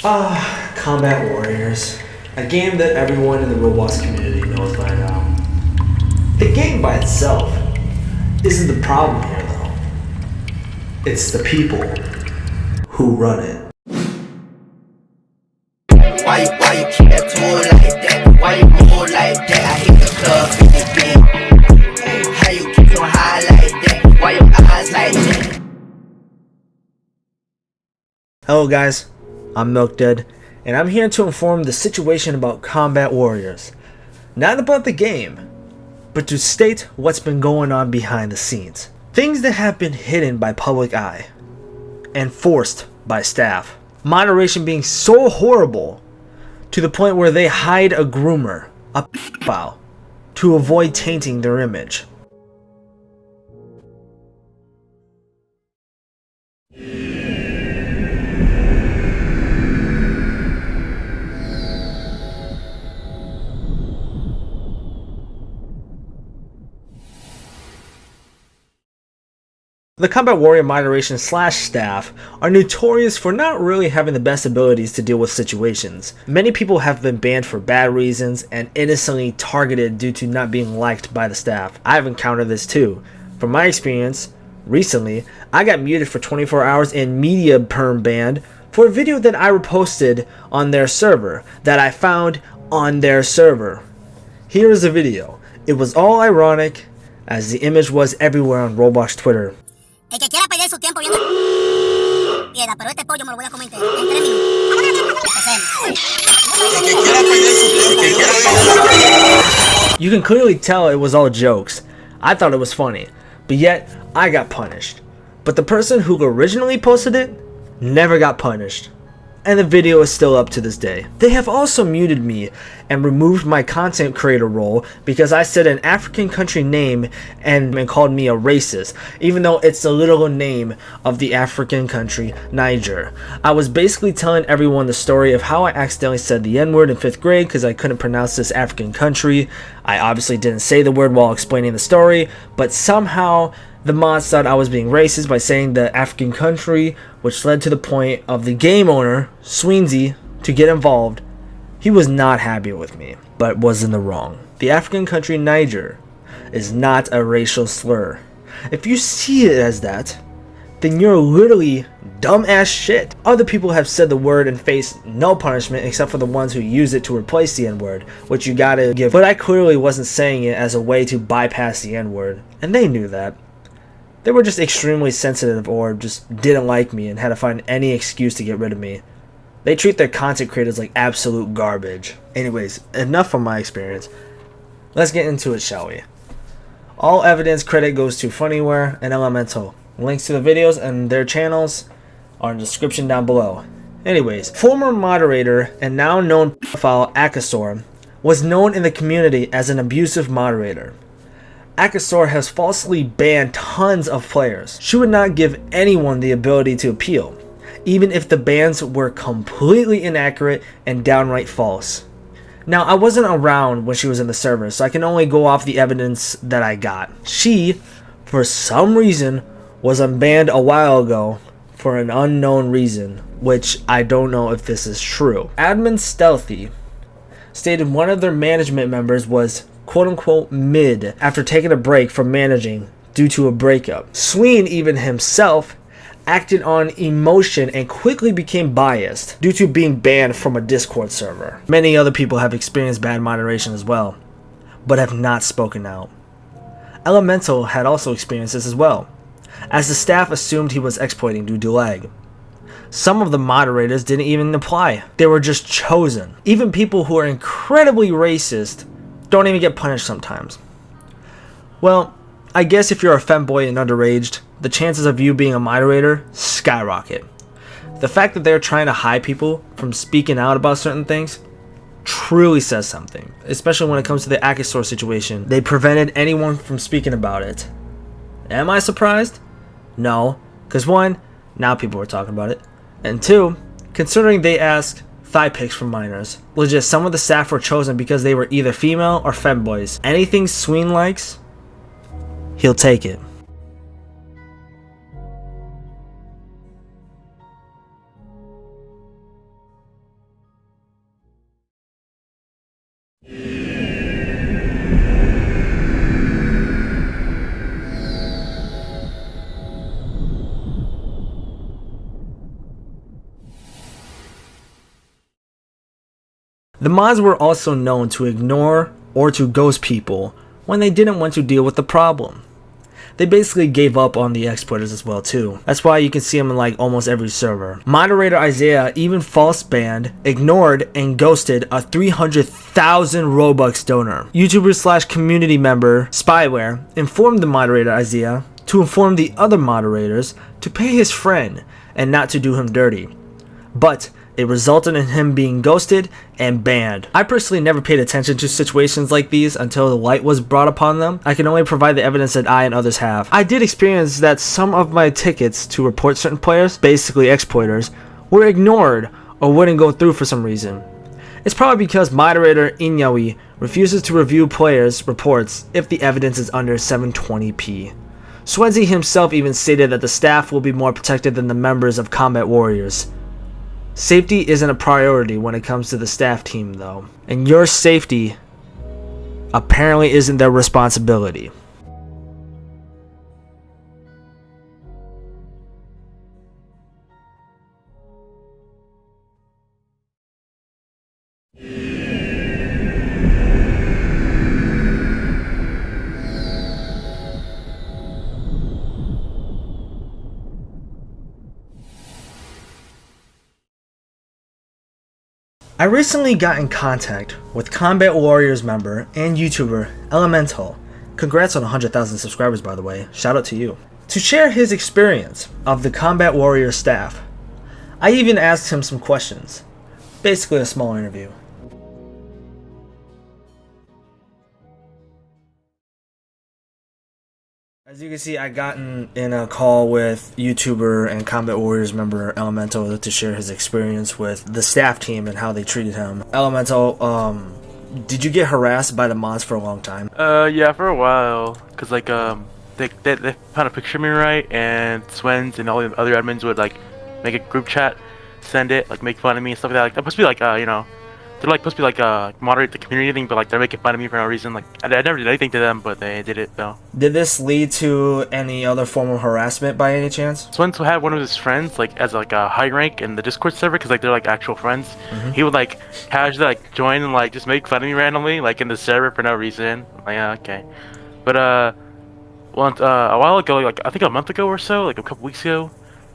Combat Warriors. A game that everyone in the Roblox community knows by now. The game by itself isn't the problem here though. It's the people who run it. Why you can't do it like that? Why you move like that? I hit the club, 50 How you get so high like that? Why your eyes like that? Hello guys, I'm MilkDed, and I'm here to inform the situation about Combat Warriors. Not about the game, but to state what's been going on behind the scenes. Things that have been hidden by public eye, and forced by staff. Moderation being so horrible, to the point where they hide a groomer, a pedophile, to avoid tainting their image. The Combat Warrior moderation / staff are notorious for not really having the best abilities to deal with situations. Many people have been banned for bad reasons and innocently targeted due to not being liked by the staff. I've encountered this too. From my experience, recently, I got muted for 24 hours and media perm banned for a video that I reposted on their server, that I found on their server. Here is the video. It was all ironic, as the image was everywhere on Roblox Twitter. El que quiera perder su tiempo viendo quiera, pero este pollo me lo voy a comer en 3 minutos. You can clearly tell it was all jokes. I thought it was funny, but yet I got punished. But the person who originally posted it never got punished. And the video is still up to this day. They have also muted me and removed my content creator role because I said an African country name and called me a racist, even though it's the literal name of the African country, Niger. I was basically telling everyone the story of how I accidentally said the N-word in 5th grade because I couldn't pronounce this African country. I obviously didn't say the word while explaining the story, but somehow the mods thought I was being racist by saying the African country, which led to the point of the game owner, Sweensy, to get involved. He was not happy with me, but was in the wrong. The African country Niger is not a racial slur. If you see it as that, then you're literally dumb ass shit. Other people have said the word and faced no punishment except for the ones who use it to replace the N-word, which you gotta give. But I clearly wasn't saying it as a way to bypass the N-word, and they knew that. They were just extremely sensitive or just didn't like me and had to find any excuse to get rid of me. They treat their content creators like absolute garbage. Anyways, enough from my experience. Let's get into it, shall we? All evidence credit goes to funnyware and Elemental. Links to the videos and their channels are in the description down below. Anyways, former moderator and now known pedophile Akasaur was known in the community as an abusive moderator. Akasaur has falsely banned tons of players. She would not give anyone the ability to appeal, even if the bans were completely inaccurate and downright false. Now, I wasn't around when she was in the server, so I can only go off the evidence that I got. She, for some reason, was unbanned a while ago for an unknown reason, which I don't know if this is true. Admin Stealthy stated one of their management members was quote-unquote mid after taking a break from managing due to a breakup. Sween even himself acted on emotion and quickly became biased due to being banned from a Discord server. Many other people have experienced bad moderation as well, but have not spoken out. Elemental had also experienced this as well, as the staff assumed he was exploiting due to lag. Some of the moderators didn't even apply. They were just chosen. Even people who are incredibly racist don't even get punished sometimes. Well, I guess if you're a femboy and underaged, the chances of you being a moderator skyrocket. The fact that they're trying to hide people from speaking out about certain things truly says something, especially when it comes to the Akasaur situation. They prevented anyone from speaking about it. Am I surprised? No, because one, now people are talking about it, and two, considering they asked thigh pics from minors. Legit, some of the staff were chosen because they were either female or femboys. Anything Sween likes, he'll take it. The mods were also known to ignore or to ghost people when they didn't want to deal with the problem. They basically gave up on the exploiters as well too. That's why you can see them in like almost every server. Moderator Isaiah even false banned, ignored, and ghosted a 300,000 Robux donor. YouTuber slash community member Spyware informed the moderator Isaiah to inform the other moderators to pay his friend and not to do him dirty. But it resulted in him being ghosted and banned. I personally never paid attention to situations like these until the light was brought upon them. I can only provide the evidence that I and others have. I did experience that some of my tickets to report certain players, basically exploiters, were ignored or wouldn't go through for some reason. It's probably because moderator Inyawi refuses to review players' reports if the evidence is under 720p. Swenzi himself even stated that the staff will be more protected than the members of Combat Warriors. Safety isn't a priority when it comes to the staff team though, and your safety apparently isn't their responsibility. I recently got in contact with Combat Warriors member and YouTuber Elemental. Congrats on 100,000 subscribers, by the way. Shout out to you. To share his experience of the Combat Warriors staff. I even asked him some questions. Basically a small interview. As you can see, I got in a call with YouTuber and Combat Warriors member Elemental to share his experience with the staff team and how they treated him. Elemental, did you get harassed by the mods for a long time? Yeah, for a while. Cause like they found a picture of me, right, and Swens and all the other admins would like make a group chat, send it, like make fun of me and stuff like that. Like they're supposed to be like you know, they're like supposed to be like moderate the community thing, but like they're making fun of me for no reason. Like I never did anything to them, but they did it though. Did this lead to any other form of harassment by any chance? Swens had one of his friends like as like a high rank in the Discord server, cause like they're like actual friends. He would like casually like join and like just make fun of me randomly, like in the server for no reason. I'm like, yeah, okay. But once a while ago, like I think a month ago or so, like a couple weeks ago,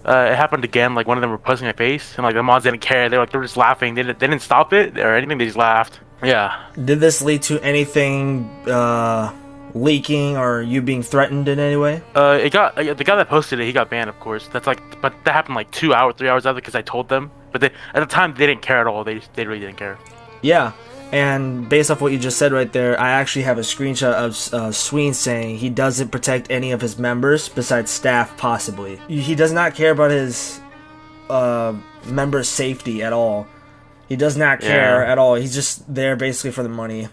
it happened again. Like one of them were posting my face, and like the mods didn't care. They were just laughing. They didn't stop it or anything. They just laughed. Yeah. Did this lead to anything leaking or you being threatened in any way? It got the guy that posted it. He got banned, of course. That's like, but that happened like 2 hours, 3 hours after because I told them. But they, at the time, they didn't care at all. They really didn't care. Yeah. And based off what you just said right there, I actually have a screenshot of Sween saying he doesn't protect any of his members besides staff, possibly. He does not care about his members' safety at all. He does not care at all. He's just there basically for the money,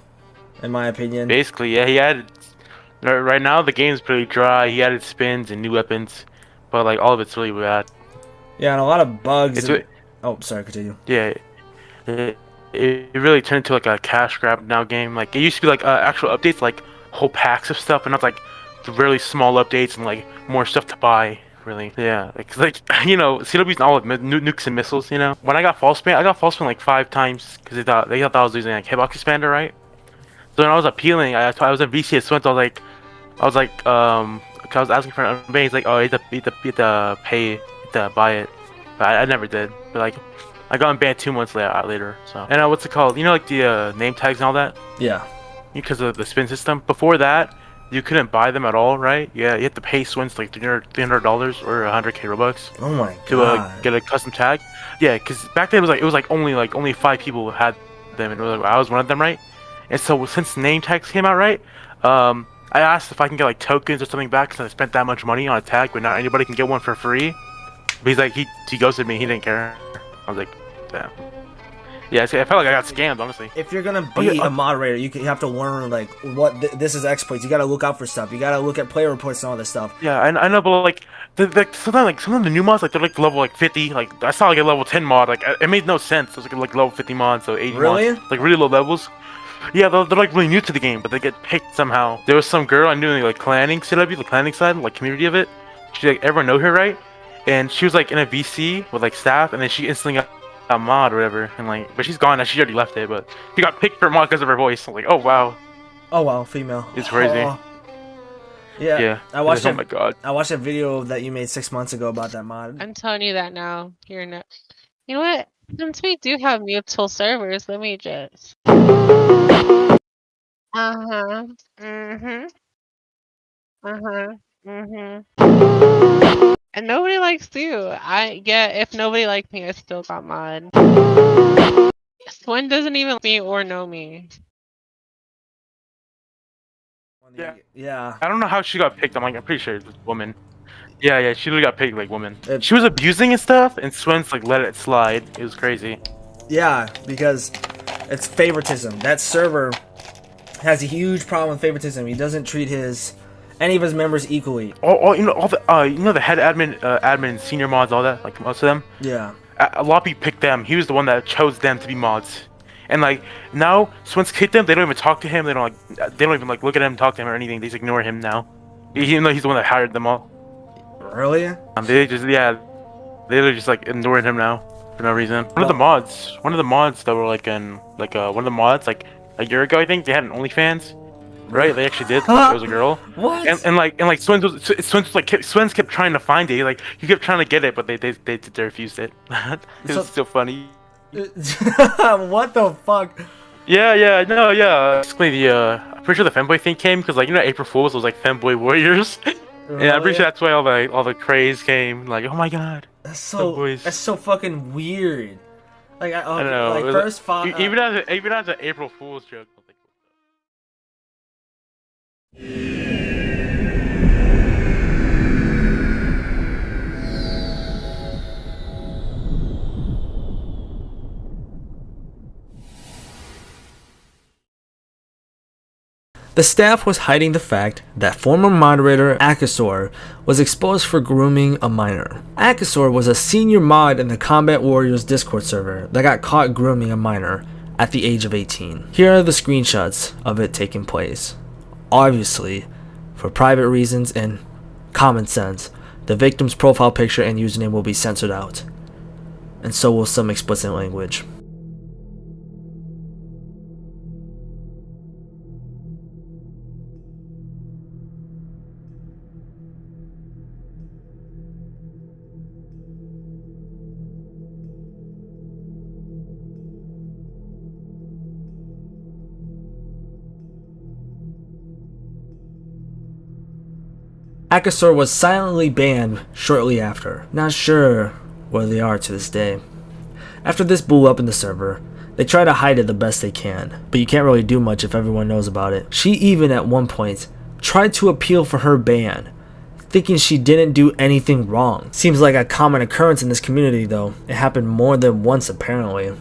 in my opinion. Basically, yeah. He added. Right now, the game's pretty dry. He added spins and new weapons, but like all of it's really bad. Yeah, and a lot of bugs. Oh, sorry. Continue. Yeah. It really turned into like a cash grab now game. Like it used to be like actual updates, like whole packs of stuff, and not like the really small updates and like more stuff to buy. Really, yeah. Like you know, CW's all like nukes and missiles. You know, when I got false spam, like 5 times because they thought I was using like hitbox expander, right? So when I was appealing, I was in VC at Swent. I was asking for an unban. He's like, oh, you have to pay to buy it. But I never did. But like. I got banned 2 months later. So and what's it called? You know, like the name tags and all that. Yeah. Because of the spin system. Before that, you couldn't buy them at all, right? Yeah, you had to pay Swins like $300 or 100k Robux. Oh my god. To get a custom tag. Yeah, because back then it was only 5 people had them, and I was one of them, right? And so since name tags came out, right? I asked if I can get like tokens or something back since I spent that much money on a tag, but not anybody can get one for free. But he's like he ghosted me. He didn't care. I was like, damn. Yeah, I felt like I got scammed, honestly. If you're gonna be a moderator, you have to learn like what this is exploits. You gotta look out for stuff. You gotta look at player reports and all this stuff. Yeah, I know, but like sometimes some of the new mods, like they're like level like 50. Like I saw like a level 10 mod. Like it made no sense. It was like level 50 mod, so 80 really? mods, like really low levels. Yeah, they're like really new to the game, but they get picked somehow. There was some girl I knew in like clanning CW, the clanning side, like community of it. She like everyone know her, right? And she was like in a VC with like staff, and then she instantly a mod or whatever, and like, but she's gone now. She already left it, but she got picked for mod because of her voice. I'm like, oh wow, Oh wow, female. it's crazy. Oh. Yeah. Yeah. I watched Oh that. my god. I watched a video that you made 6 months ago about that mod. I'm telling you that now. You're not. You know what? Since we do have mutual servers, let me just. Uh-huh. Mm-hmm. Uh-huh. Mm-hmm. And nobody likes you. If nobody liked me, I still got mod. Swin doesn't even like me or know me. Yeah. Yeah. I don't know how she got picked. I'm pretty sure it's a woman. Yeah, she literally got picked like woman. It- She was abusing and stuff, and Swin's like let it slide. It was crazy. Yeah, because it's favoritism. That server has a huge problem with favoritism. He doesn't treat any of his members equally. All the head admin, admin, senior mods, all that, like most of them. Yeah. A lot of people picked them. He was the one that chose them to be mods. And like now, Swin's kicked them. They don't even talk to him. They don't even like look at him, talk to him or anything. They just ignore him now. Even though he's the one that hired them all. Really? They're just like ignoring him now for no reason. One of the mods that were like one of the mods like a year ago, I think they had an OnlyFans. Right, they actually did. Like, it was a girl. What? And Swins kept trying to find it. Like he kept trying to get it, but they refused it. It was so funny. What the fuck? Yeah. Basically, I'm pretty sure the femboy thing came because April Fools was like femboy warriors. Yeah, I'm pretty sure that's why all the craze came. Like, oh my god, that's so fucking weird. Like I don't know. Like first even as an April Fool's joke. The staff was hiding the fact that former moderator Akasor was exposed for grooming a minor. Akasor was a senior mod in the Combat Warriors Discord server that got caught grooming a minor at the age of 18. Here are the screenshots of it taking place. Obviously, for private reasons and common sense, the victim's profile picture and username will be censored out, and so will some explicit language. Akasor was silently banned shortly after, not sure where they are to this day. After this blew up in the server, they try to hide it the best they can, but you can't really do much if everyone knows about it. She even at one point tried to appeal for her ban, thinking she didn't do anything wrong. Seems like a common occurrence in this community though. It happened more than once apparently.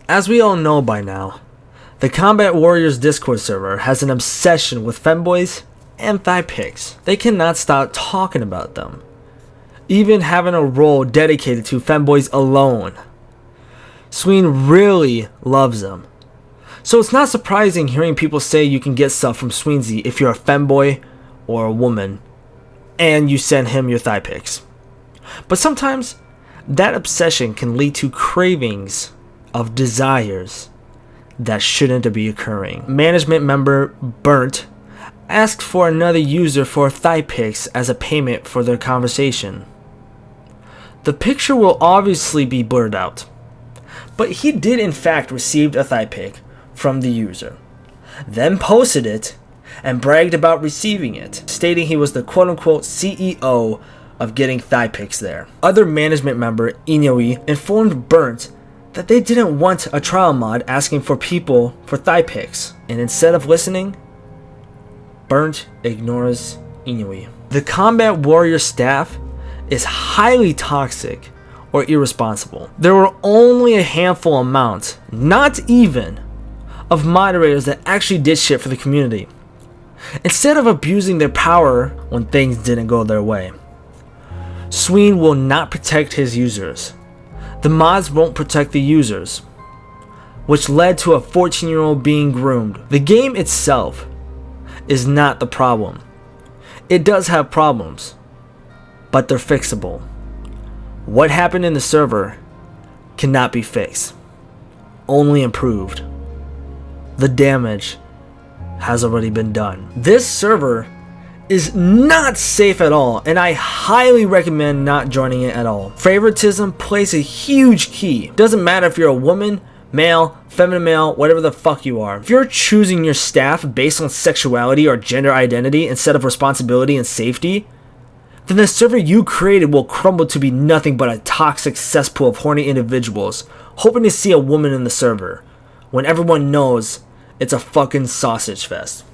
As we all know by now, the Combat Warriors Discord server has an obsession with femboys and thigh pics. They cannot stop talking about them, even having a role dedicated to femboys alone. Sween really loves them, so it's not surprising hearing people say you can get stuff from Sweenzy if you're a femboy or a woman, and you send him your thigh pics. But sometimes, that obsession can lead to cravings of desires that shouldn't be occurring. Management member Burnt asked for another user for thigh pics as a payment for their conversation. The picture will obviously be blurred out, but he did in fact receive a thigh pic from the user, then posted it and bragged about receiving it, stating he was the quote-unquote CEO of getting thigh pics there. Other management member Inui informed Burnt that they didn't want a trial mod asking for people for thigh pics, and instead of listening, Burnt ignores Inui. The Combat Warrior staff is highly toxic or irresponsible. There were only a handful amount, not even, of moderators that actually did shit for the community. instead of abusing their power when things didn't go their way. Sween will not protect his users. The mods won't protect the users, which led to a 14-year-old being groomed. The game itself is not the problem. It does have problems, but they're fixable. What happened in the server cannot be fixed, only improved. The damage has already been done. This server is not safe at all, and I highly recommend not joining it at all. Favoritism plays a huge key. Doesn't matter if you're a woman, male, feminine male, whatever the fuck you are. If you're choosing your staff based on sexuality or gender identity instead of responsibility and safety, then the server you created will crumble to be nothing but a toxic cesspool of horny individuals hoping to see a woman in the server when everyone knows it's a fucking sausage fest.